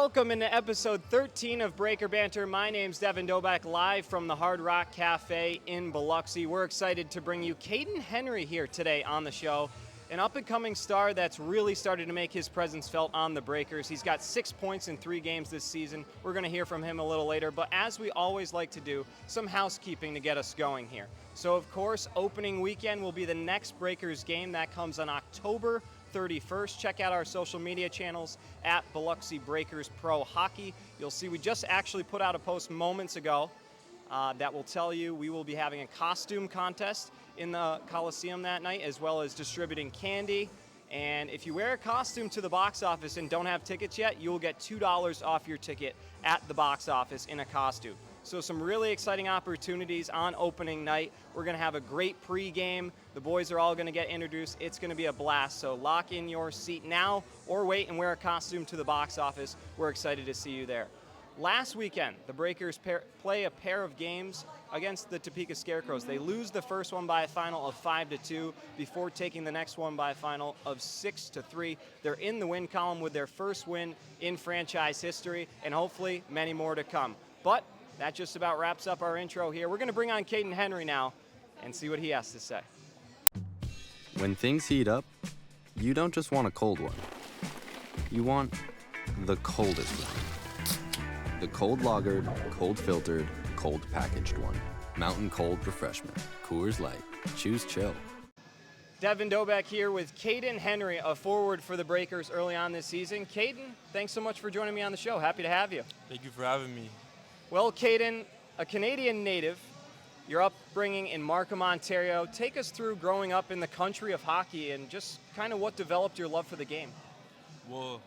Welcome into episode 13 of Breaker Banter. My name's Devin Dobek, live from the Hard Rock Cafe in Biloxi. We're excited to bring you Khaden Henry here today on the show, an up-and-coming star that's really started to make his presence felt on the Breakers. He's got 6 points in 3 games this season. We're going to hear from him a little later, but as we always like to do, some housekeeping to get us going here. So, of course, opening weekend will be the next Breakers game. That comes on October 31st. Check out our social media channels at Biloxi Breakers Pro Hockey. You'll see we just actually put out a post moments ago that will tell you we will be having a costume contest in the Coliseum that night, as well as distributing candy. And if you wear a costume to the box office and don't have tickets yet, you will get $2 off your ticket at the box office in a costume. So some really exciting opportunities on opening night. We're going to have a great pregame. The boys are all going to get introduced. It's going to be a blast. So lock in your seat now or wait and wear a costume to the box office. We're excited to see you there. Last weekend, the Breakers play a pair of games against the Topeka Scarecrows. They lose the first one by a final of 5-2 before taking the next one by a final of 6-3. They're in the win column with their first win in franchise history, and hopefully many more to come. But that just about wraps up our intro here. We're going to bring on Khaden Henry now and see what he has to say. When things heat up, you don't just want a cold one. You want the coldest one. The cold lagered, cold filtered, cold packaged one. Mountain Cold Refreshment. Coors Light. Choose chill. Devin Dobek here with Khaden Henry, a forward for the Breakers early on this season. Khaden, thanks so much for joining me on the show. Happy to have you. Thank you for having me. Well, Khaden, a Canadian native, your upbringing in Markham, Ontario. Take us through growing up in the country of hockey and just kind of what developed your love for the game. Well,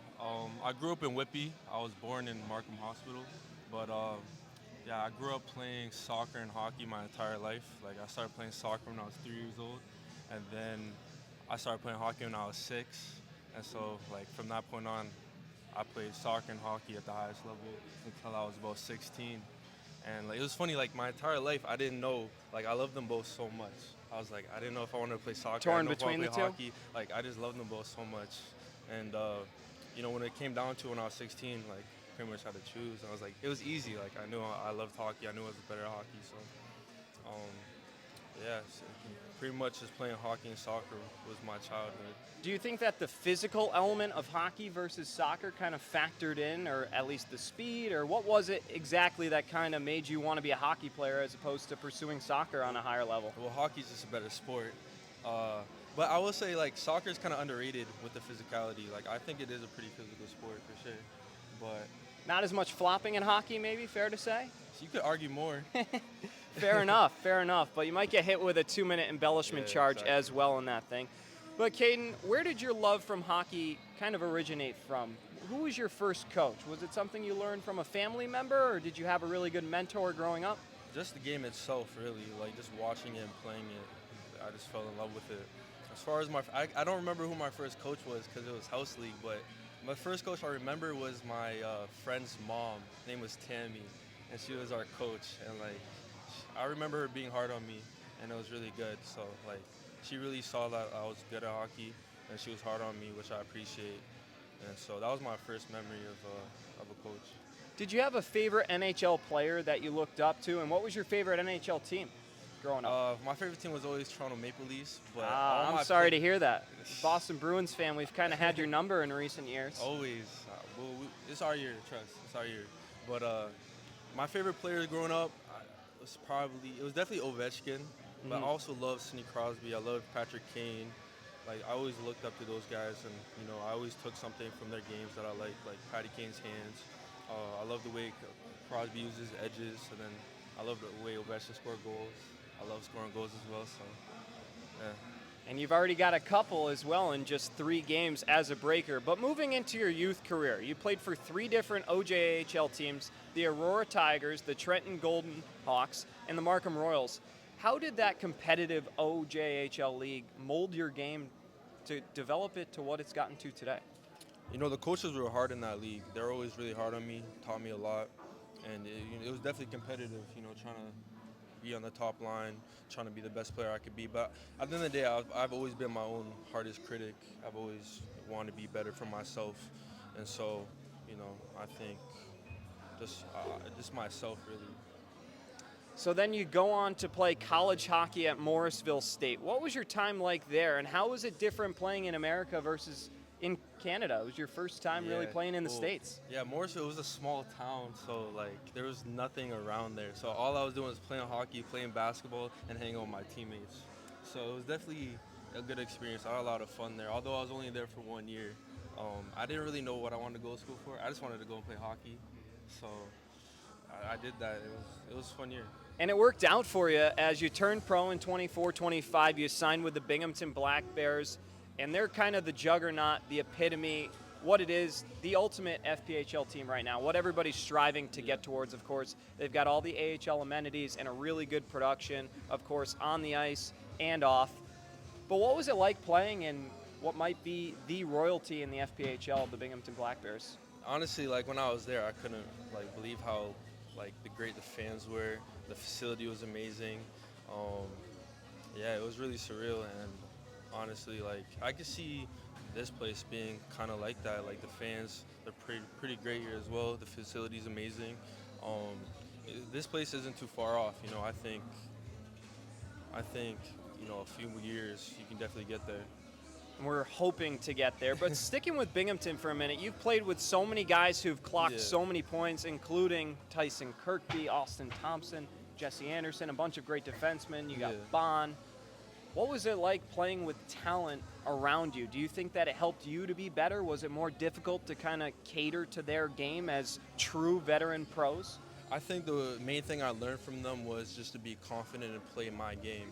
I grew up in Whitby. I was born in Markham Hospital, but I grew up playing soccer and hockey my entire life. Like, I started playing soccer when I was 3 years old, and then I started playing hockey when I was 6. And so, like, from that point on, I played soccer and hockey at the highest level until I was about 16. And like, it was funny, like my entire life, I didn't know, like I loved them both so much. I was like, I didn't know if I wanted to play soccer. Torn between the two? Hockey. Like, I just loved them both so much. And, when it came down to when I was 16, like, pretty much had to choose. And I was like, it was easy. Like, I knew I loved hockey. I knew I was better at hockey. So, so pretty much just playing hockey and soccer was my childhood. Do you think that the physical element of hockey versus soccer kind of factored in, or at least the speed, or what was it exactly that kind of made you want to be a hockey player as opposed to pursuing soccer on a higher level? Well, hockey's just a better sport. But I will say, like, soccer is kind of underrated with the physicality. Like, I think it is a pretty physical sport for sure. But not as much flopping in hockey, maybe, fair to say? So you could argue more. Fair enough. But you might get hit with a 2-minute embellishment charge exactly. as well in that thing. But Khaden, where did your love from hockey kind of originate from? Who was your first coach? Was it something you learned from a family member, or did you have a really good mentor growing up? Just the game itself, really. Like, just watching it and playing it, I just fell in love with it. As far as I don't remember who my first coach was because it was house league, but my first coach I remember was my friend's mom. Her name was Tammy, and she was our coach. And, like, I remember her being hard on me, and it was really good. So, like, she really saw that I was good at hockey, and she was hard on me, which I appreciate. And so that was my first memory of a coach. Did you have a favorite NHL player that you looked up to, and what was your favorite NHL team growing up? My favorite team was always Toronto Maple Leafs. But I'm sorry to hear that. Boston Bruins fan, we've kind of had your number in recent years. Always. It's our year, trust. It's our year. But my favorite players growing up it was definitely Ovechkin. But I also loved Sidney Crosby. I loved Patrick Kane. Like, I always looked up to those guys, and I always took something from their games that I liked, like Patty Kane's hands. I love the way Crosby uses edges, and then I love the way Ovechkin scored goals. I love scoring goals as well. So, yeah. And you've already got a couple as well in just 3 games as a Breaker. But moving into your youth career, you played for 3 different OJHL teams: the Aurora Tigers, the Trenton Golden Hawks, and the Markham Royals. How did that competitive OJHL league mold your game to develop it to what it's gotten to today? The coaches were hard in that league. They were always really hard on me, taught me a lot. And it was definitely competitive, trying to be on the top line, trying to be the best player I could be. But at the end of the day, I've always been my own hardest critic. I've always wanted to be better for myself. And so, I think just myself really. So then you go on to play college hockey at Morrisville State. What was your time like there, and how was it different playing in America versus in Canada? It was your first time really playing in the States. Yeah, Morrisville was a small town, so like there was nothing around there. So all I was doing was playing hockey, playing basketball, and hanging out with my teammates. So it was definitely a good experience. I had a lot of fun there. Although I was only there for 1 year, I didn't really know what I wanted to go to school for. I just wanted to go and play hockey. So I did that. It was a fun year. And it worked out for you as you turned pro in 24-25. You signed with the Binghamton Black Bears, and they're kind of the juggernaut, the epitome, what it is, the ultimate FPHL team right now, what everybody's striving to get towards, of course. They've got all the AHL amenities and a really good production, of course, on the ice and off. But what was it like playing in what might be the royalty in the FPHL, the Binghamton Black Bears? Honestly, like when I was there, I couldn't like believe how like the fans were. The facility was amazing. Yeah, it was really surreal, and honestly, like I could see this place being kind of like that. Like the fans, they're pretty great here as well. The facility's amazing. This place isn't too far off. I think a few years you can definitely get there. We're hoping to get there. But sticking with Binghamton for a minute, you've played with so many guys who've clocked so many points, including Tyson Kirkby, Austin Thompson, Jesse Anderson, a bunch of great defensemen. You got Bond. What was it like playing with talent around you? Do you think that it helped you to be better? Was it more difficult to kind of cater to their game as true veteran pros? I think the main thing I learned from them was just to be confident and play my game.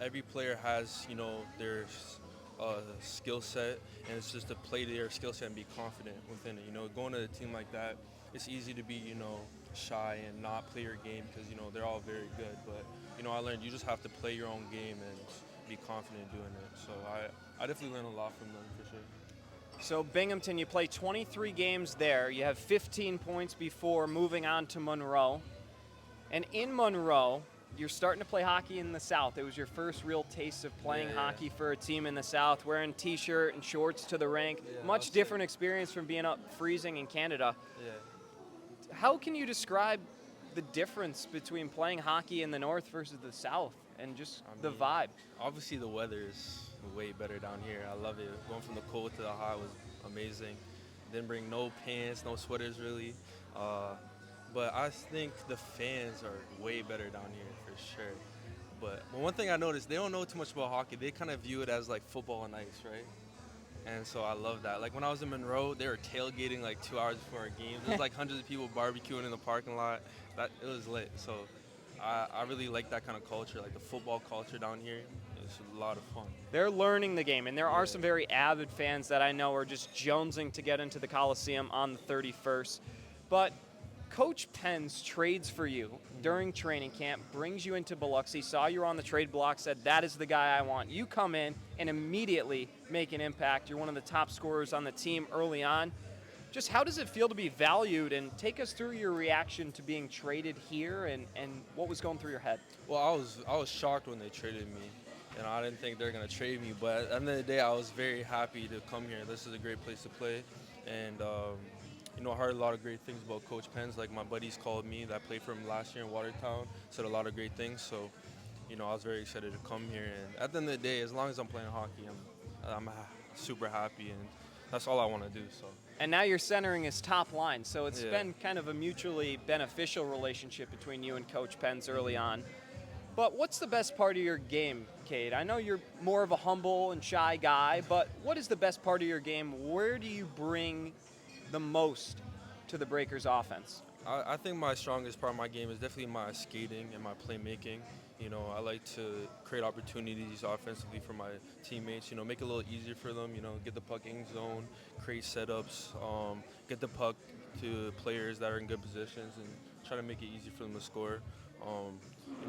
Every player has, their skill set, and it's just to play their skill set and be confident within it. Going to a team like that, it's easy to be, shy and not play your game because, they're all very good. But, I learned you just have to play your own game and be confident doing it. So I definitely learned a lot from them for sure. So Binghamton, you play 23 games there. You have 15 points before moving on to Monroe. And in Monroe, you're starting to play hockey in the South. It was your first real taste of playing hockey for a team in the South, wearing T-shirt and shorts to the rink. Much different experience from being up freezing in Canada. Yeah. How can you describe the difference between playing hockey in the North versus the South and just the vibe? Obviously, the weather is way better down here. I love it. Going from the cold to the hot was amazing. Didn't bring no pants, no sweaters really. But I think the fans are way better down here for sure. But one thing I noticed, they don't know too much about hockey. They kind of view it as like football on ice, right? And so I love that. Like when I was in Monroe, they were tailgating like 2 hours before our game. There was like hundreds of people barbecuing in the parking lot. It was lit. So I really like that kind of culture, like the football culture down here. It's a lot of fun. They're learning the game, and there are some very avid fans that I know are just jonesing to get into the Coliseum on the 31st. But Coach Penn's trades for you during training camp, brings you into Biloxi, saw you were on the trade block, said, that is the guy I want. You come in and immediately make an impact. You're one of the top scorers on the team early on. Just how does it feel to be valued, and take us through your reaction to being traded here and what was going through your head? Well, I was shocked when they traded me, and I didn't think they were going to trade me. But at the end of the day, I was very happy to come here. This is a great place to play. And, I heard a lot of great things about Coach Penn's. Like my buddies called me that played for him last year in Watertown, said a lot of great things. So, I was very excited to come here. And at the end of the day, as long as I'm playing hockey, I'm super happy, and that's all I want to do. So. And now you're centering his top line, so it's been kind of a mutually beneficial relationship between you and Coach Penn's early on. But what's the best part of your game, Cade? I know you're more of a humble and shy guy, but what is the best part of your game? Where do you bring the most to the Breakers offense? I think my strongest part of my game is definitely my skating and my playmaking. I like to create opportunities offensively for my teammates, make it a little easier for them, get the puck in zone, create setups, get the puck to players that are in good positions and try to make it easy for them to score.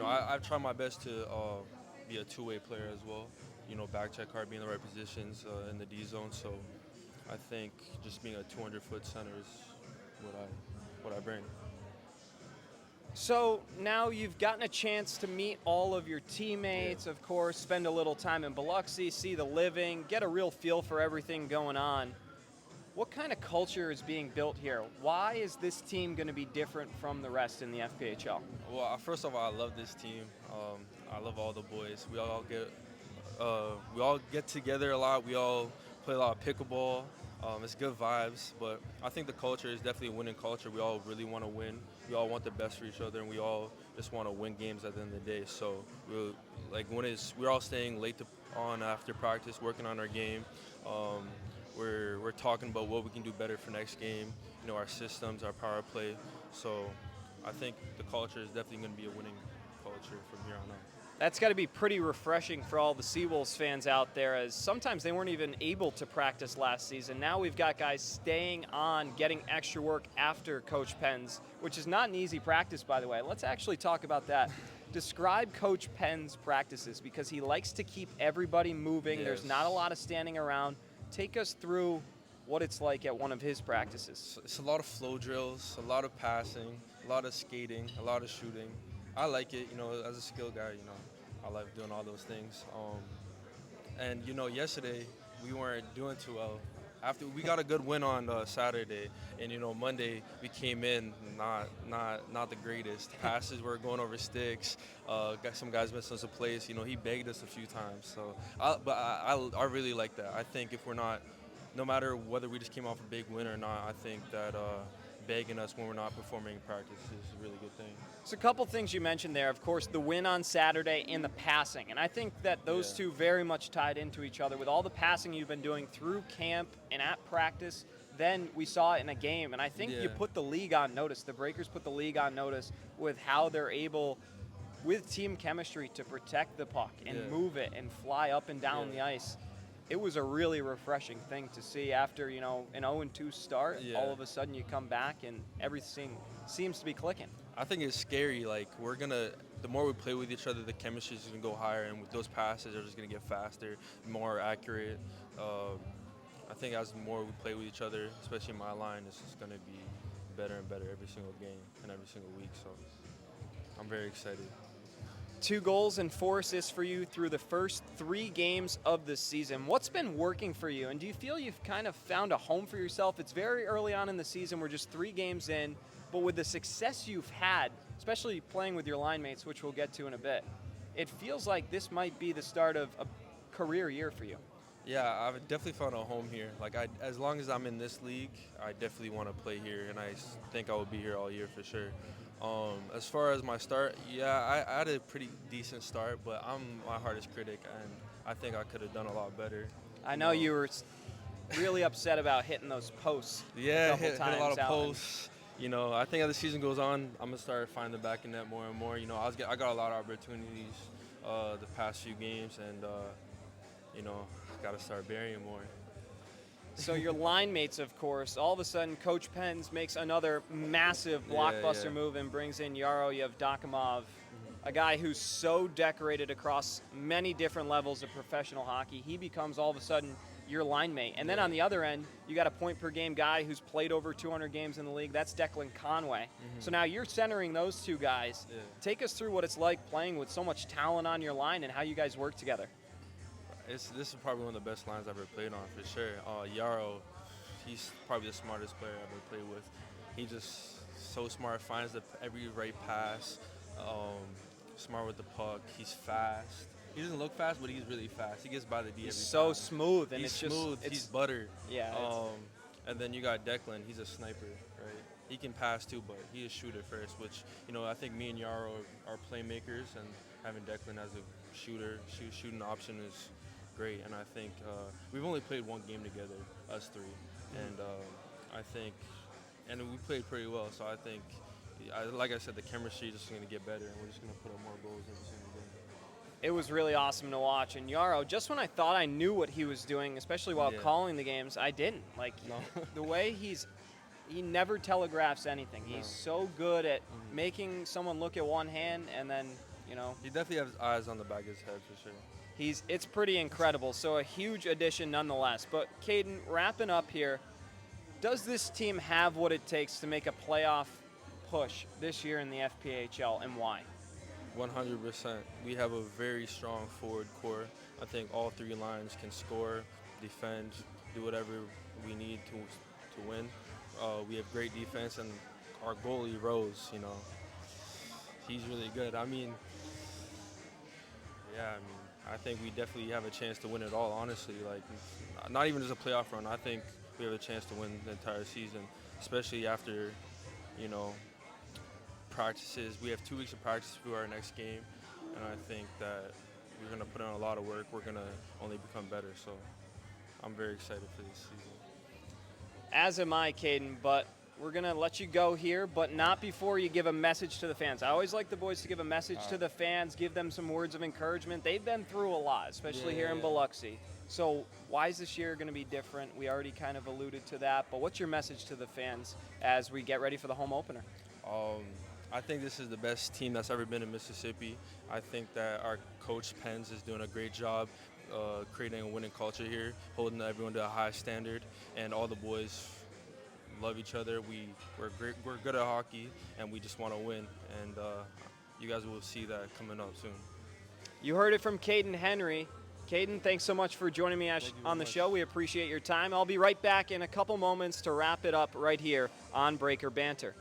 I've tried my best to be a two-way player as well, back check hard, be in the right positions in the D zone. So I think just being a 200-foot center is what I bring. So now you've gotten a chance to meet all of your teammates, of course, spend a little time in Biloxi, see the living, get a real feel for everything going on. What kind of culture is being built here? Why is this team going to be different from the rest in the FPHL? Well, first of all, I love this team. I love all the boys. We all get together a lot. We all play a lot of pickleball. It's good vibes, but I think the culture is definitely a winning culture. We all really want to win. We all want the best for each other, and we all just want to win games at the end of the day. So we're all staying late on after practice, working on our game. We're talking about what we can do better for next game. You know, our systems, our power play. So I think the culture is definitely going to be a winning culture from here on out. That's got to be pretty refreshing for all the Seawolves fans out there, as sometimes they weren't even able to practice last season. Now we've got guys staying on, getting extra work after Coach Penn's, which is not an easy practice, by the way. Let's actually talk about that. Describe Coach Penn's practices, because he likes to keep everybody moving. Yes. There's not a lot of standing around. Take us through what it's like at one of his practices. It's a lot of flow drills, a lot of passing, a lot of skating, a lot of shooting. I like it, you know, as a skill guy, you know, I like doing all those things. And, you know, yesterday we weren't doing too well. After we got a good win on Saturday, and, you know, Monday we came in not the greatest. Passes were going over sticks. Got some guys missing some plays. You know, he begged us a few times. So, I really like that. I think if we're not, no matter whether we just came off a big win or not, I think that begging us when we're not performing in practice is a really good thing. So a couple things you mentioned there. Of course, the win on Saturday and the passing. And I think that those two very much tied into each other. With all the passing you've been doing through camp and at practice, then we saw it in a game. And I think you put the league on notice. The Breakers put the league on notice with how they're able, with team chemistry, to protect the puck and move it and fly up and down the ice. It was a really refreshing thing to see after, you know, an 0-2 start. All of a sudden you come back and everything seems to be clicking. I think it's scary. Like, the more we play with each other, the chemistry is going to go higher, and with those passes, they're just going to get faster, more accurate. I think as the more we play with each other, especially in my line, it's just going to be better and better every single game and every single week. So I'm very excited. 2 goals and 4 assists for you through the first 3 games of the season. What's been working for you, and do you feel you've kind of found a home for yourself? It's very early on in the season. We're just 3 games in, but with the success you've had, especially playing with your line mates, which we'll get to in a bit, it feels like this might be the start of a career year for you. Yeah, I've definitely found a home here. Like, as long as I'm in this league, I definitely want to play here, and I think I will be here all year for sure. As far as my start, I had a pretty decent start, but I'm my hardest critic, and I think I could have done a lot better. I know you were really upset about hitting those posts. Yeah, hit a lot of posts. You know, I think as the season goes on, I'm gonna start finding the back of net more and more. You know, I got a lot of opportunities the past few games, and you know, got to start burying more. So your line mates, of course, all of a sudden Coach Penn's makes another massive blockbuster move and brings in Yaro Yevdokimov, a guy who's so decorated across many different levels of professional hockey. He becomes all of a sudden your line mate. And then on the other end, you got a point per game guy who's played over 200 games in the league. That's Declan Conway. So now you're centering those 2 guys. Take us through what it's like playing with so much talent on your line and how you guys work together. This is probably one of the best lines I've ever played on, for sure. Yaro, he's probably the smartest player I've ever played with. He's just so smart, finds every right pass, smart with the puck. He's fast. He doesn't look fast, but he's really fast. He gets by the D every time. He's so smooth, and he's it's smooth. Just, he's butter. Yeah. And then you got Declan. He's a sniper, right? He can pass too, but he is shooter first, which, you know, I think me and Yaro are playmakers, and having Declan as a shooting option is great. And I think we've only played 1 game together, us 3, and I think, and we played pretty well. So I think, like I said, the chemistry is just going to get better, and we're just going to put up more goals every single game. It was really awesome to watch. And Yaro, just when I thought I knew what he was doing, especially while calling the games, I didn't. Like, the way he never telegraphs anything. He's so good at making someone look at one hand, and then, you know. He definitely has eyes on the back of his head, for sure. It's pretty incredible. So a huge addition nonetheless. But Khaden, wrapping up here, does this team have what it takes to make a playoff push this year in the FPHL, and why? 100%. We have a very strong forward core. I think all 3 lines can score, defend, do whatever we need to win. We have great defense, and our goalie Rose, he's really good. I think we definitely have a chance to win it all, honestly. Like, not even just a playoff run. I think we have a chance to win the entire season, especially after, practices. We have 2 weeks of practice before our next game, and I think that we're going to put in a lot of work. We're going to only become better, so I'm very excited for this season. As am I, Khaden, but we're going to let you go here, but not before you give a message to the fans. I always like the boys to give a message to the fans, give them some words of encouragement. They've been through a lot, especially here in Biloxi. So why is this year going to be different? We already kind of alluded to that, but what's your message to the fans as we get ready for the home opener? I think this is the best team that's ever been in Mississippi. I think that our coach Pence is doing a great job creating a winning culture here, holding everyone to a high standard, and all the boys love each other. We're good at hockey, and we just want to win, and you guys will see that coming up soon. You heard it from Khaden Henry. Khaden, thanks so much for joining me on the show. We appreciate your time. I'll be right back in a couple moments to wrap it up right here on Breaker Banter.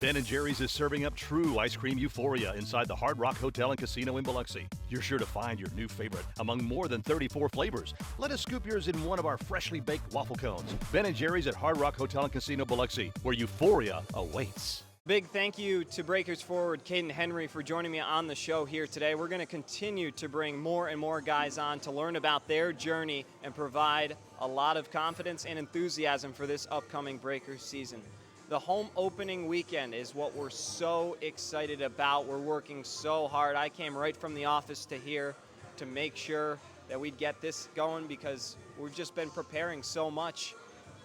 Ben & Jerry's is serving up true ice cream euphoria inside the Hard Rock Hotel and Casino in Biloxi. You're sure to find your new favorite among more than 34 flavors. Let us scoop yours in one of our freshly baked waffle cones. Ben & Jerry's at Hard Rock Hotel and Casino Biloxi, where euphoria awaits. Big thank you to Breakers forward Khaden Henry for joining me on the show here today. We're going to continue to bring more and more guys on to learn about their journey and provide a lot of confidence and enthusiasm for this upcoming Breakers season. The home opening weekend is what we're so excited about. We're working so hard. I came right from the office to here to make sure that we'd get this going because we've just been preparing so much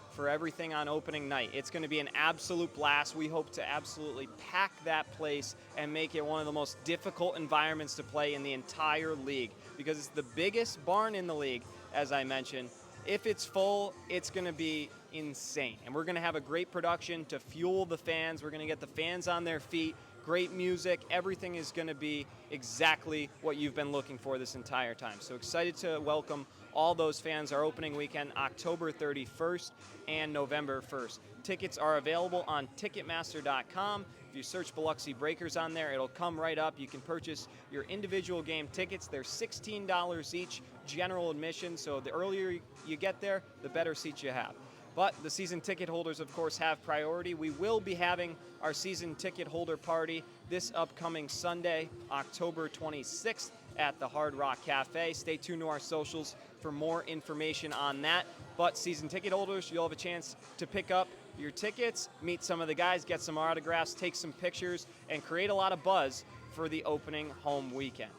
for everything on opening night. It's going to be an absolute blast. We hope to absolutely pack that place and make it one of the most difficult environments to play in the entire league because it's the biggest barn in the league, as I mentioned. If it's full, it's going to be insane. And we're going to have a great production to fuel the fans. We're going to get the fans on their feet. Great music. Everything is going to be exactly what you've been looking for this entire time. So excited to welcome all those fans our opening weekend, October 31st and November 1st. Tickets are available on Ticketmaster.com. If you search Biloxi Breakers on there, it'll come right up. You can purchase your individual game tickets. They're $16 each, general admission, so the earlier you get there, the better seats you have. But the season ticket holders, of course, have priority. We will be having our season ticket holder party this upcoming Sunday, October 26th at the Hard Rock Cafe. Stay tuned to our socials for more information on that. But season ticket holders, you'll have a chance to pick up your tickets, meet some of the guys, get some autographs, take some pictures, and create a lot of buzz for the opening home weekend.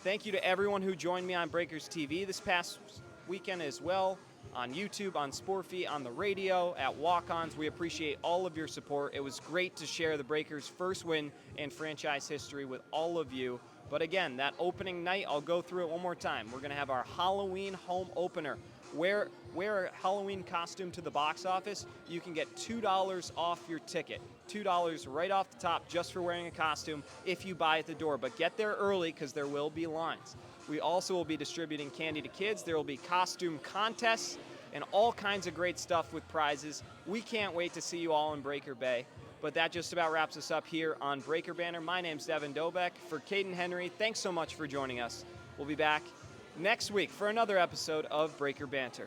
Thank you to everyone who joined me on Breakers TV this past weekend as well, on YouTube, on Sportfeet, on the radio, at Walk-Ons. We appreciate all of your support. It was great to share the Breakers' first win in franchise history with all of you. But again, that opening night, I'll go through it one more time. We're going to have our Halloween home opener. Wear a Halloween costume to the box office. You can get $2 off your ticket. $2 right off the top just for wearing a costume if you buy at the door. But get there early because there will be lines. We also will be distributing candy to kids. There will be costume contests and all kinds of great stuff with prizes. We can't wait to see you all in Breaker Bay. But that just about wraps us up here on Breaker Banter. My name's Devin Dobek. For Khaden Henry, thanks so much for joining us. We'll be back next week for another episode of Breaker Banter.